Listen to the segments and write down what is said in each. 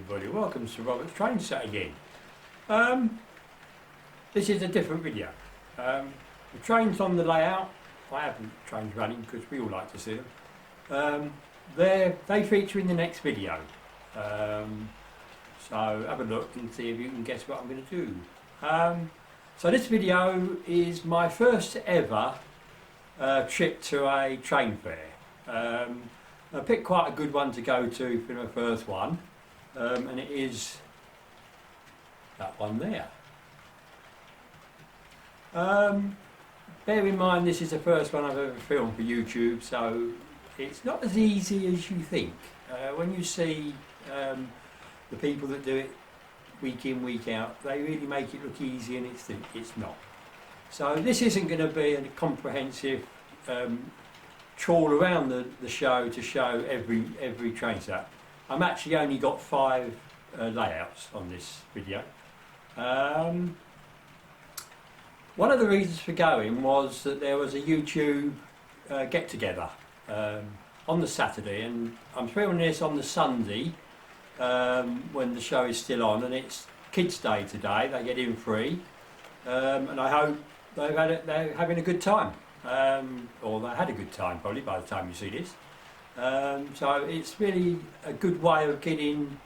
everybody, welcome to Robert's Train Set again. This is a different video. The trains on the layout, I haven't trains running because we all like to see them. They feature in the next video. So have a look and see if you can guess what I'm going to do. So this video is my first ever trip to a train fair. I picked quite a good one to go to for my first one, and it is that one there. Bear in mind this is the first one I've ever filmed for YouTube, so it's not as easy as you think. When you see the people that do it week in, week out, they really make it look easy, and it's not. So this isn't going to be a comprehensive trawl around the show to show every train set. I'm actually only got 5 layouts on this video. One of the reasons for going was that there was a YouTube get-together on the Saturday, and I'm filming this on the Sunday when the show is still on, and it's Kids' Day today. They get in free, and I hope they're having a good time. Or they had a good time probably by the time you see this. So it's really a good way of getting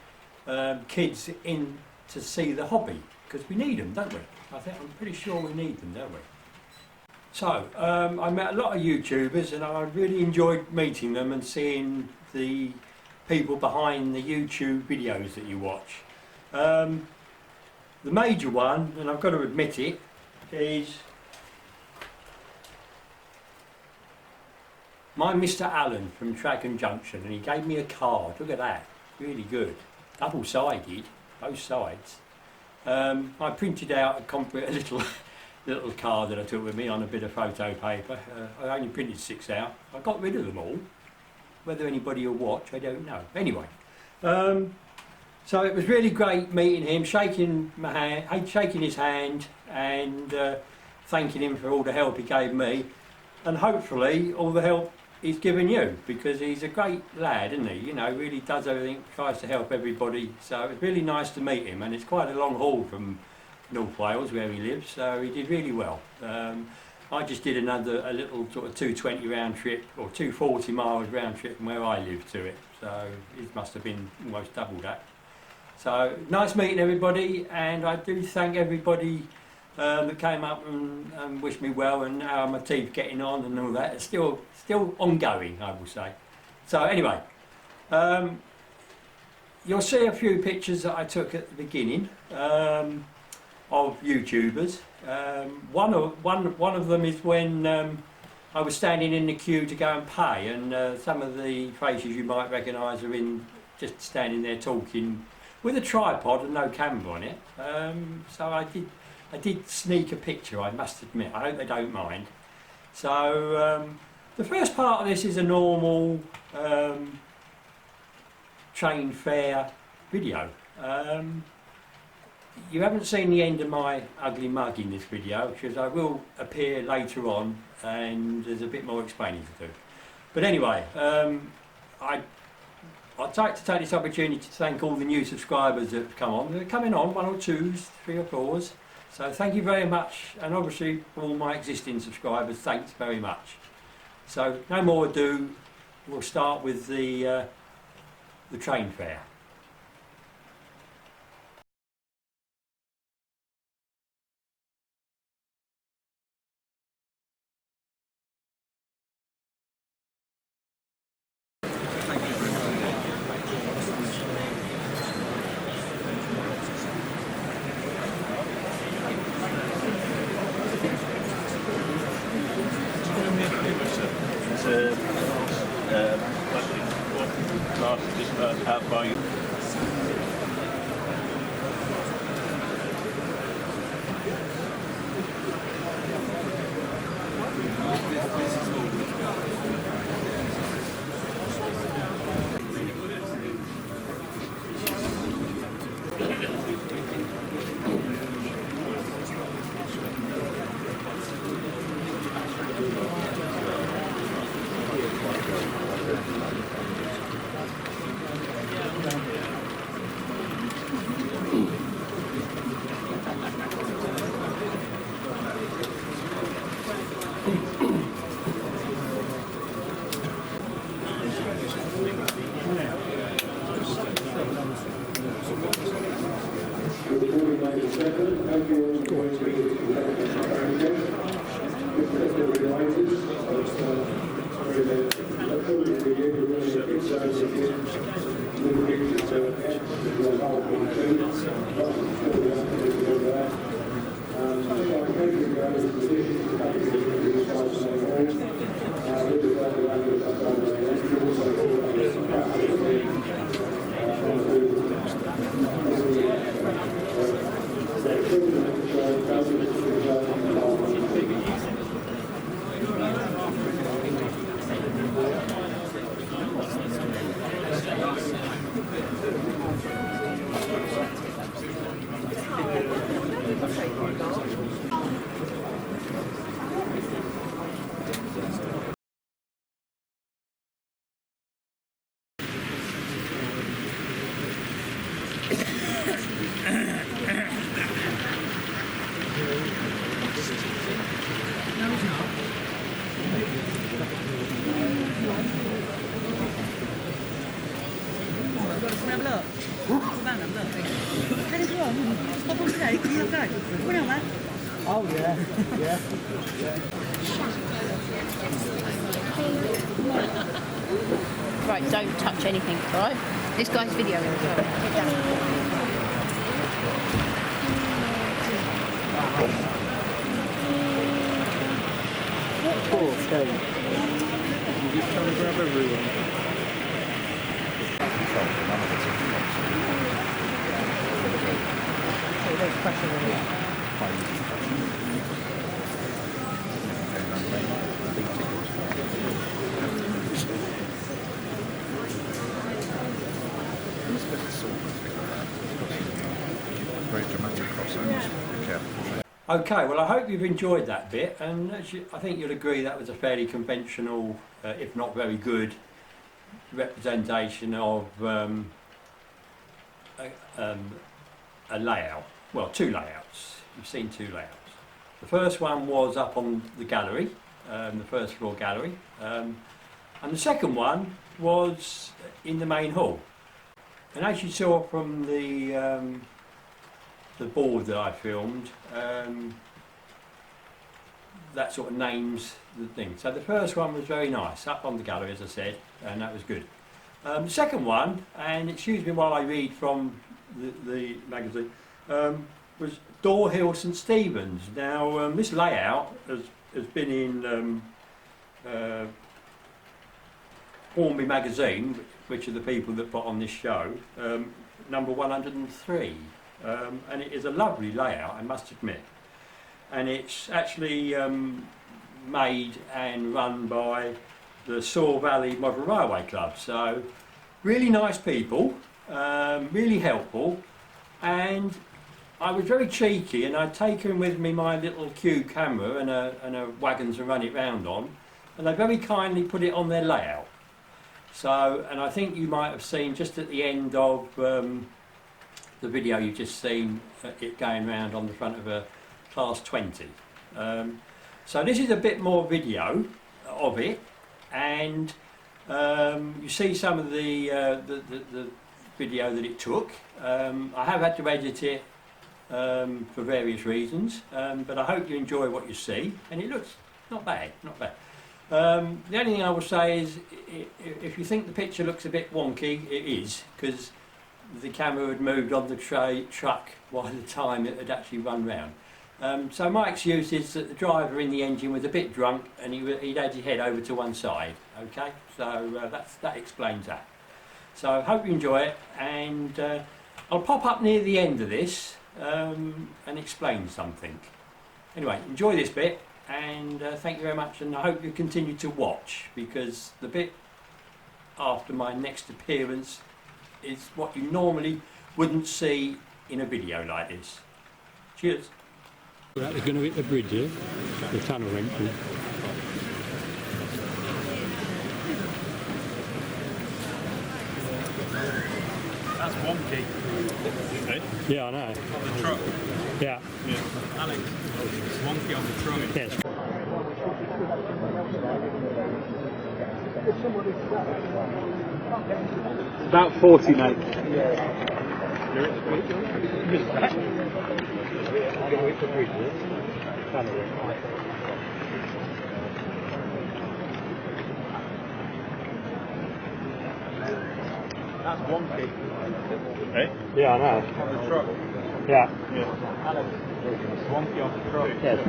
kids in to see the hobby, because we need them, don't we? I'm pretty sure we need them, don't we? So I met a lot of YouTubers, and I really enjoyed meeting them and seeing the people behind the YouTube videos that you watch. The major one, and I've got to admit it, is my Mr. Allen from Track and Junction, and he gave me a card. Look at that, really good, double-sided, both sides. I printed out a little card that I took with me on a bit of photo paper. I only printed 6 out. I got rid of them all. Whether anybody will watch, I don't know. Anyway, so it was really great meeting him, shaking his hand, and thanking him for all the help he gave me, and hopefully all the help he's given you, because he's a great lad, isn't he? You know, really does everything, tries to help everybody. So it was really nice to meet him, and it's quite a long haul from North Wales where he lives, so he did really well. I just did a little sort of 220 round trip, or 240 miles round trip from where I live to it, so it must have been almost double that. So nice meeting everybody, and I do thank everybody that came up and wished me well, and how my teeth getting on and all that. It's still ongoing, I will say. So anyway, you'll see a few pictures that I took at the beginning of YouTubers. One of them is when I was standing in the queue to go and pay, and some of the faces you might recognise are in just standing there talking with a tripod and no camera on it. So I did sneak a picture, I must admit. I hope they don't mind. So the first part of this is a normal train fare video. You haven't seen the end of my ugly mug in this video, because I will appear later on and there's a bit more explaining to do. But anyway, I'd like to take this opportunity to thank all the new subscribers that have come on. They're coming on, 1 or 2s, 3 or 4s. So thank you very much, and obviously for all my existing subscribers, thanks very much. So no more ado, we'll start with the train fare. How far you? Oh yeah, yeah. Right, don't touch anything, alright? This guy's videoing as well. Get down. Poor Kate. You're just trying to grab everyone. Oh, there's pressure on it. Very dramatic crossover. Be careful. Okay, well I hope you've enjoyed that bit, and I think you'll agree that was a fairly conventional, if not very good, representation of a layout. Well, two layouts. You've seen two layouts. The first one was up on the gallery, the first floor gallery, and the second one was in the main hall. And as you saw from the board that I filmed, that sort of names the thing. So the first one was very nice, up on the gallery as I said, and that was good. The second one, and excuse me while I read from the magazine, was Door Hill St Stephen's. Now this layout has been in Hornby Magazine, which are the people that put on this show, number 103. And it is a lovely layout, I must admit, and it's actually made and run by the Saw Valley Model Railway Club, so really nice people, really helpful, and I was very cheeky and I'd taken with me my little cube camera and a wagon to run it round on, and they very kindly put it on their layout. So, and I think you might have seen just at the end of the video you've just seen it going around on the front of a Class 20. So this is a bit more video of it, and you see some of the video that it took. I have had to edit it for various reasons, but I hope you enjoy what you see, and it looks not bad, not bad. The only thing I will say is, if you think the picture looks a bit wonky, it is, because the camera had moved on the truck by the time it had actually run round. So my excuse is that the driver in the engine was a bit drunk and he'd had his head over to one side. Okay, so that explains that. So I hope you enjoy it, and I'll pop up near the end of this and explain something. Anyway, enjoy this bit, and thank you very much, and I hope you continue to watch, because the bit after my next appearance is what you normally wouldn't see in a video like this. Cheers. Right, they're going to hit the bridge here, the tunnel entrance. That's wonky. Yeah, I know. On the truck. Yeah. Yeah. Alex, it's wonky on the truck. Yes. About 40, mate. That's one key. Yeah, I know. On the truck. Yeah. It's one key on the truck. Yeah, it's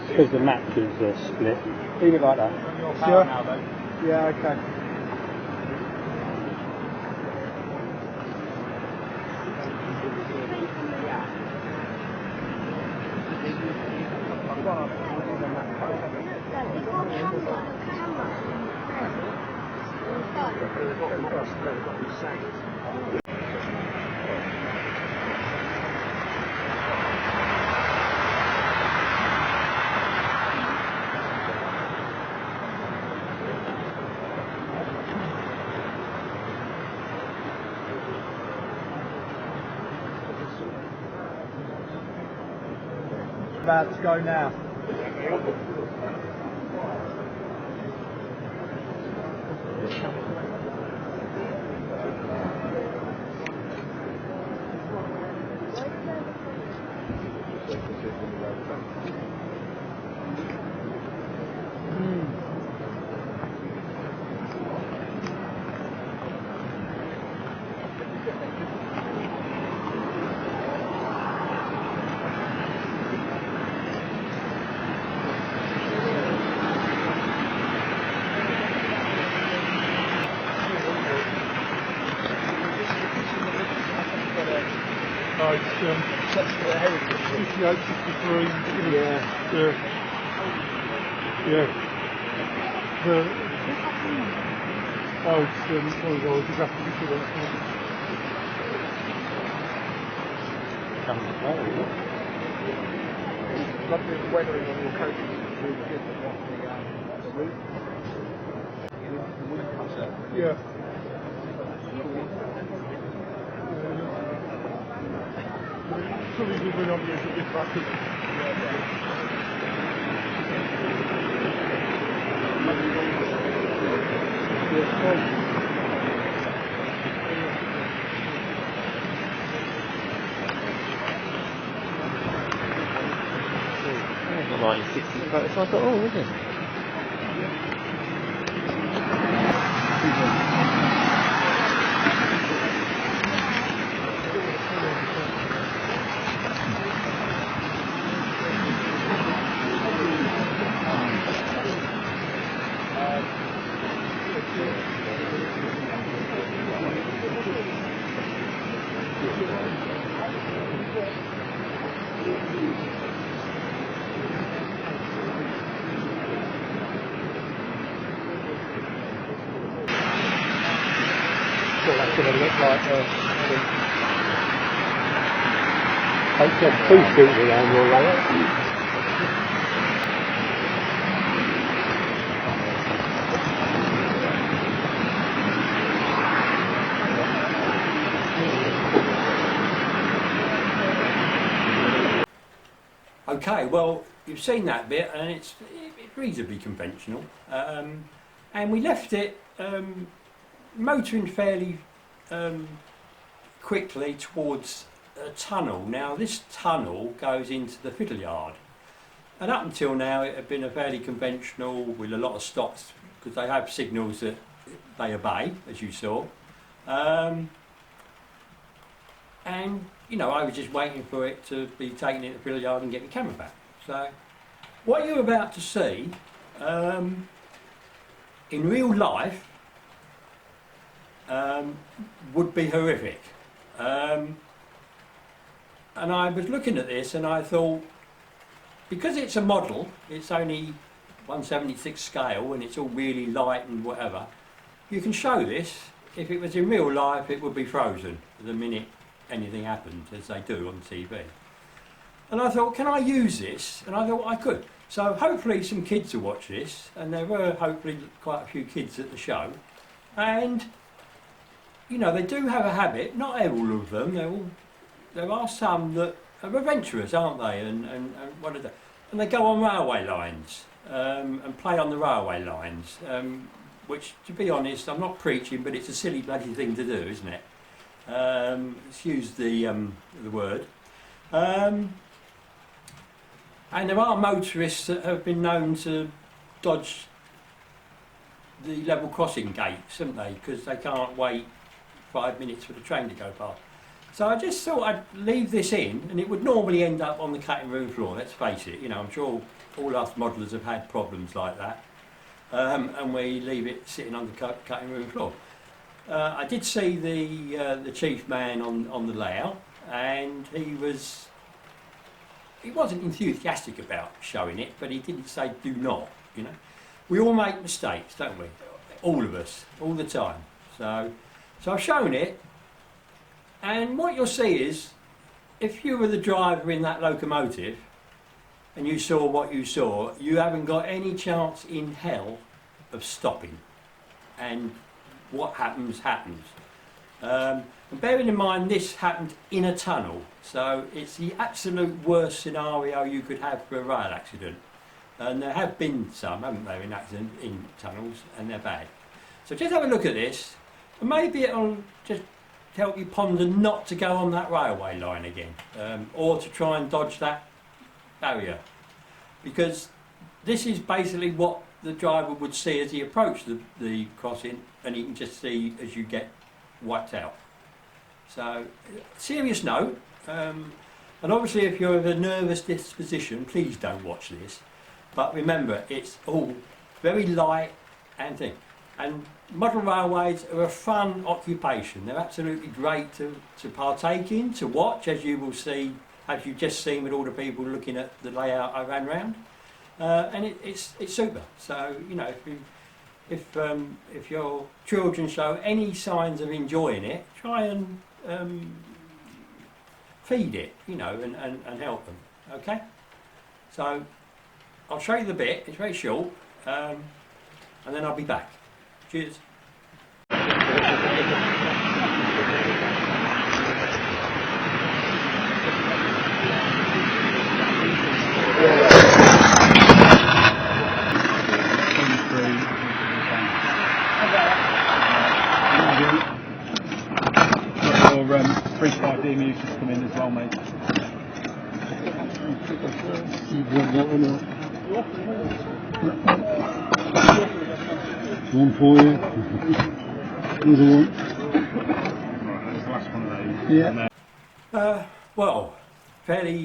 because the match is split. Leave it like that. Your power now, then. Yeah, okay. About to go now. No, it's 58, 53. Yeah. Oh, it's one of those exactly sure Lovely weathering on your coat is really good. The roof. The wind comes up. Yeah. Something we've been on the edge of this back. The 1960s photos, so I thought, oh, is it? What that's going to look like. Hope there's 2 feet around your way. Okay, well, you've seen that bit, and it's reasonably conventional. And we left it motoring fairly quickly towards a tunnel. Now, this tunnel goes into the fiddle yard, and up until now it had been a fairly conventional with a lot of stops, because they have signals that they obey, as you saw. And you know, I was just waiting for it to be taken into the fiddle yard and get the camera back. So, what you're about to see in real life would be horrific. And I was looking at this and I thought, because it's a model, it's only 1/76 scale and it's all really light and whatever, you can show this. If it was in real life, it would be frozen the minute anything happened, as they do on TV. And I thought, can I use this? And I thought I could. So hopefully some kids will watch this, and there were hopefully quite a few kids at the show. And you know, they do have a habit, not all of them, there are some that are adventurous, aren't they? And what are they? And they go on railway lines and play on the railway lines, which, to be honest, I'm not preaching, but it's a silly bloody thing to do, isn't it? Excuse the word. And there are motorists that have been known to dodge the level crossing gates, haven't they? Because they can't wait 5 minutes for the train to go past. So I just thought I'd leave this in, and it would normally end up on the cutting room floor, let's face it. You know, I'm sure all us modellers have had problems like that. And we leave it sitting on the cutting room floor. I did see the chief man on the layout, and he wasn't enthusiastic about showing it, but he didn't say do not, you know. We all make mistakes, don't we? All of us, all the time. So I've shown it, and what you'll see is, if you were the driver in that locomotive, and you saw what you saw, you haven't got any chance in hell of stopping. And what happens, happens. And bearing in mind this happened in a tunnel, so it's the absolute worst scenario you could have for a rail accident. And there have been some, haven't there, in accidents in tunnels, and they're bad. So just have a look at this, and maybe it'll just help you ponder not to go on that railway line again, or to try and dodge that barrier. Because this is basically what the driver would see as he approached the crossing, and he can just see as you get wiped out. So, serious note, and obviously if you're of a nervous disposition, please don't watch this. But remember, it's all very light and thing. And model railways are a fun occupation. They're absolutely great to partake in, to watch, as you will see, as you've just seen with all the people looking at the layout I ran round. And it's super. So, you know, if your children show any signs of enjoying it, try and feed it, you know, and help them. Okay? So I'll show you the bit. It's very short, and then I'll be back. Cheers. Your 3.5D music's come in as well, mate. One for you. Another one. Right, that's the last one there. Yeah. Well, fairly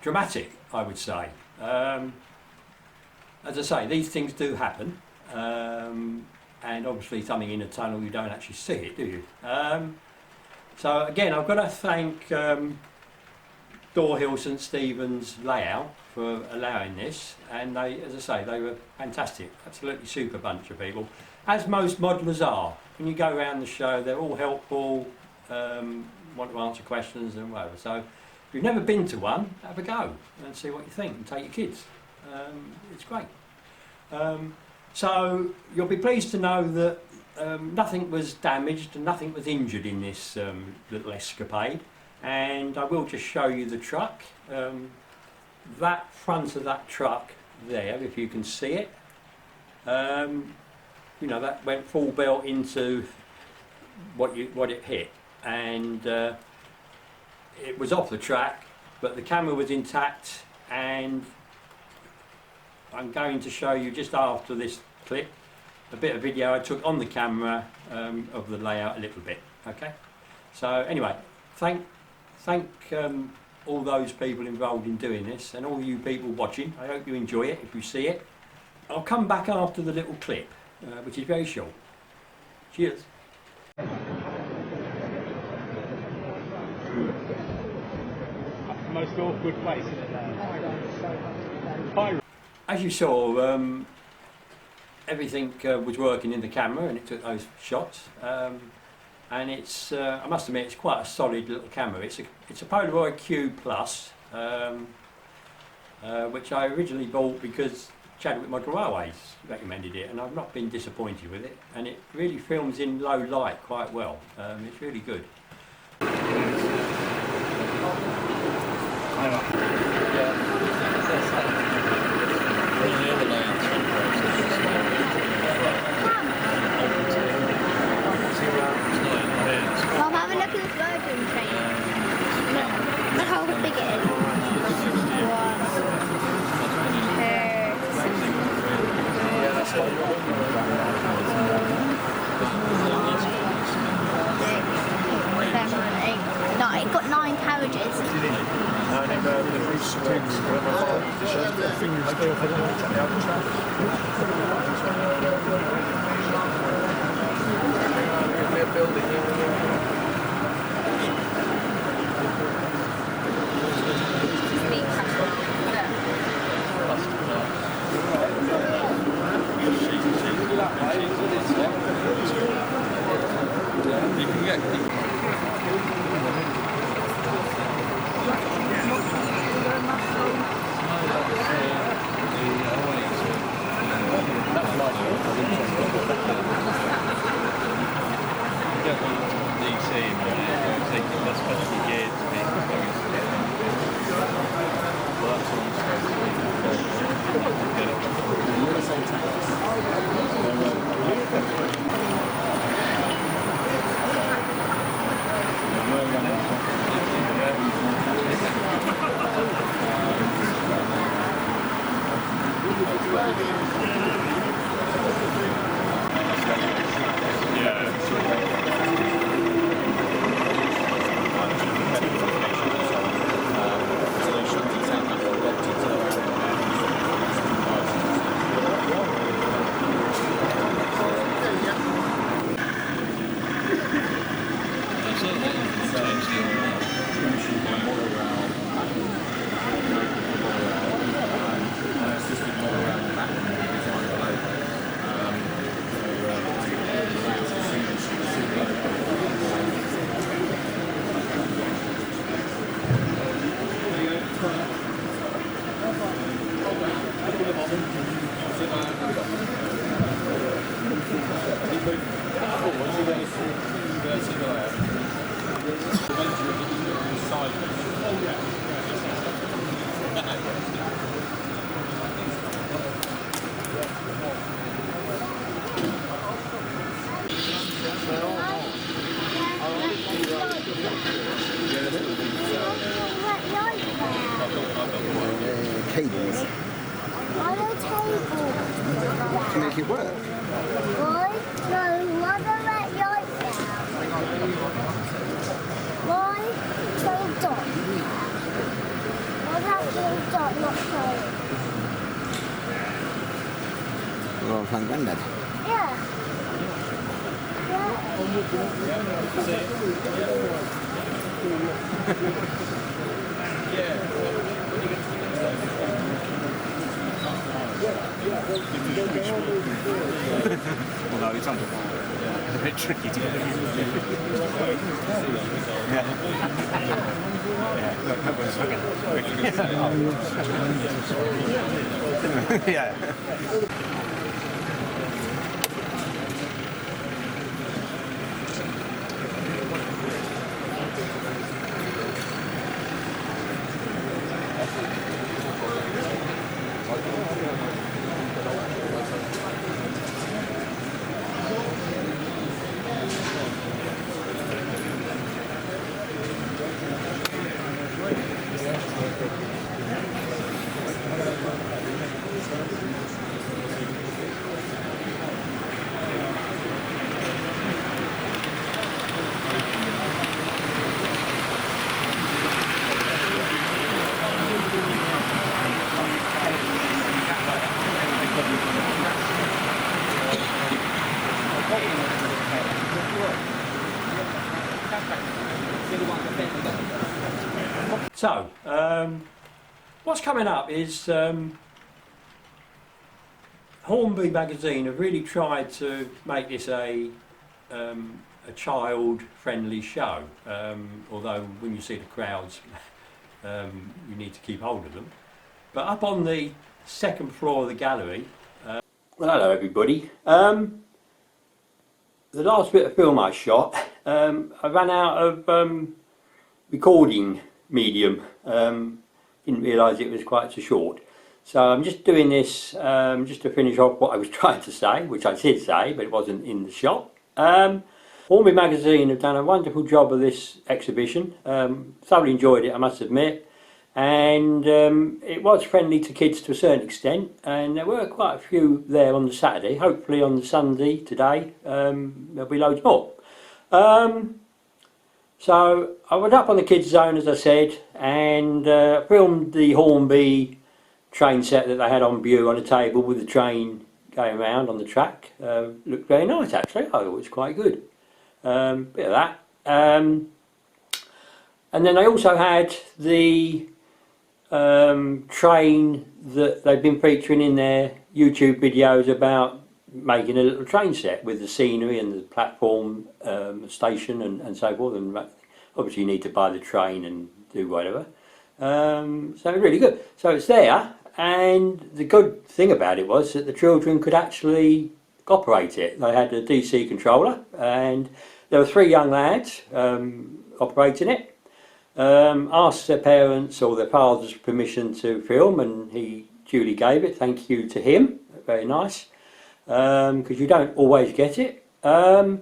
dramatic, I would say. As I say, these things do happen, and obviously something in a tunnel, you don't actually see it, do you? So again, I've got to thank Dorhill St Stephen's layout for allowing this, and they, as I say, they were fantastic, absolutely super bunch of people, as most modellers are. When you go around the show, they're all helpful, want to answer questions and whatever. So if you've never been to one, have a go and see what you think, and take your kids. It's great. So you'll be pleased to know that nothing was damaged and nothing was injured in this little escapade. And I will just show you the truck. That front of that truck there, if you can see it, you know, that went full belt into what it hit, and it was off the track, but the camera was intact. And I'm going to show you just after this clip a bit of video I took on the camera of the layout a little bit. Okay, so anyway, thank all those people involved in doing this, and all you people watching. I hope you enjoy it if you see it. I'll come back after the little clip, which is very short. Cheers. That's the most awkward place, isn't it? There? As you saw, everything was working in the camera, and it took those shots. And it's, I must admit, it's quite a solid little camera. It's a Polaroid Q Plus, which I originally bought because Chadwick Model Railways recommended it, and I've not been disappointed with it. And it really films in low light quite well. It's really good. Mum, have a look at the Bruce Springs, the fingers still for the other track. We're building here. You can get Cables. On a table. To make it work. Why? No, mother let light down. Why? So dot. What happened to dot not playing? Well, from Grandad. Yeah. Although it's a bit tricky to get it. Yeah. So, what's coming up is Hornby Magazine have really tried to make this a child-friendly show. Although when you see the crowds, you need to keep hold of them. But up on the second floor of the gallery. Well, hello everybody. The last bit of film I shot, I ran out of recording medium. Didn't realise it was quite so short. So I'm just doing this just to finish off what I was trying to say, which I did say, but it wasn't in the shot. Hornby Magazine have done a wonderful job of this exhibition. Thoroughly enjoyed it, I must admit. And it was friendly to kids to a certain extent, and there were quite a few there on the Saturday. Hopefully on the Sunday today there'll be loads more. So I was up on the kids zone, as I said, and filmed the Hornby train set that they had on view on a table with the train going around on the track. Looked very nice actually. I thought it was quite good. Bit of that. And then they also had the train that they've been featuring in their YouTube videos about making a little train set with the scenery and the platform, station and so forth. And obviously you need to buy the train and do whatever. So really good. So it's there, and the good thing about it was that the children could actually operate it. They had a DC controller, and there were 3 young lads operating it. Asked their parents or their father's permission to film, and he duly gave it. Thank you to him. Very nice, because you don't always get it. And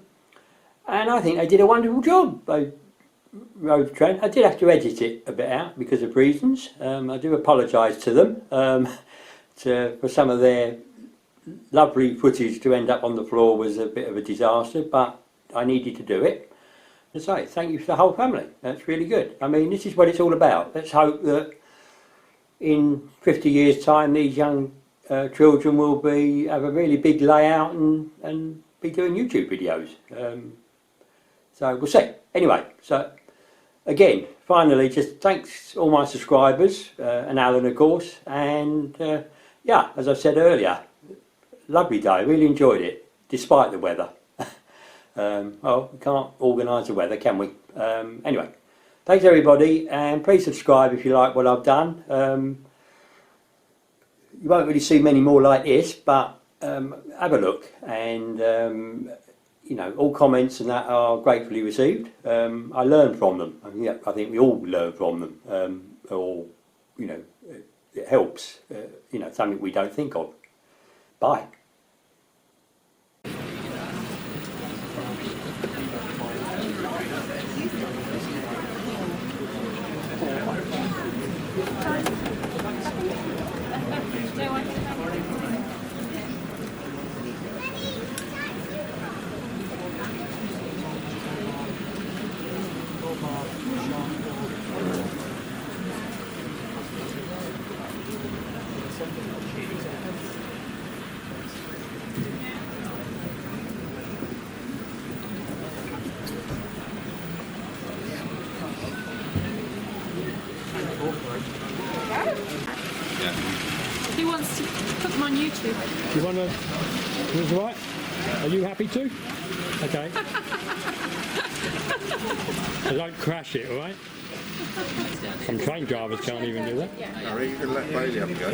I think they did a wonderful job. They rode the train. I did have to edit it a bit out because of reasons. I do apologise to them for some of their lovely footage to end up on the floor was a bit of a disaster, but I needed to do it. And so thank you for the whole family. That's really good. I mean, this is what it's all about. Let's hope that in 50 years' time these young children will have a really big layout and be doing YouTube videos. So we'll see. Anyway, so again, finally, just thanks all my subscribers and Alan, of course. And yeah, as I said earlier, lovely day. Really enjoyed it, despite the weather. Well, we can't organise the weather, can we? Anyway, thanks everybody, and please subscribe if you like what I've done. You won't really see many more like this, but have a look, and you know, all comments and that are gratefully received. I learn from them. I think we all learn from them, or you know, it helps. You know, something we don't think of. Bye. Who wants to put them on YouTube? You want to... Is right? Are you happy to? Okay. I don't crash it, alright? Some train drivers can't even do that. Harry, you can let Bailey have a go.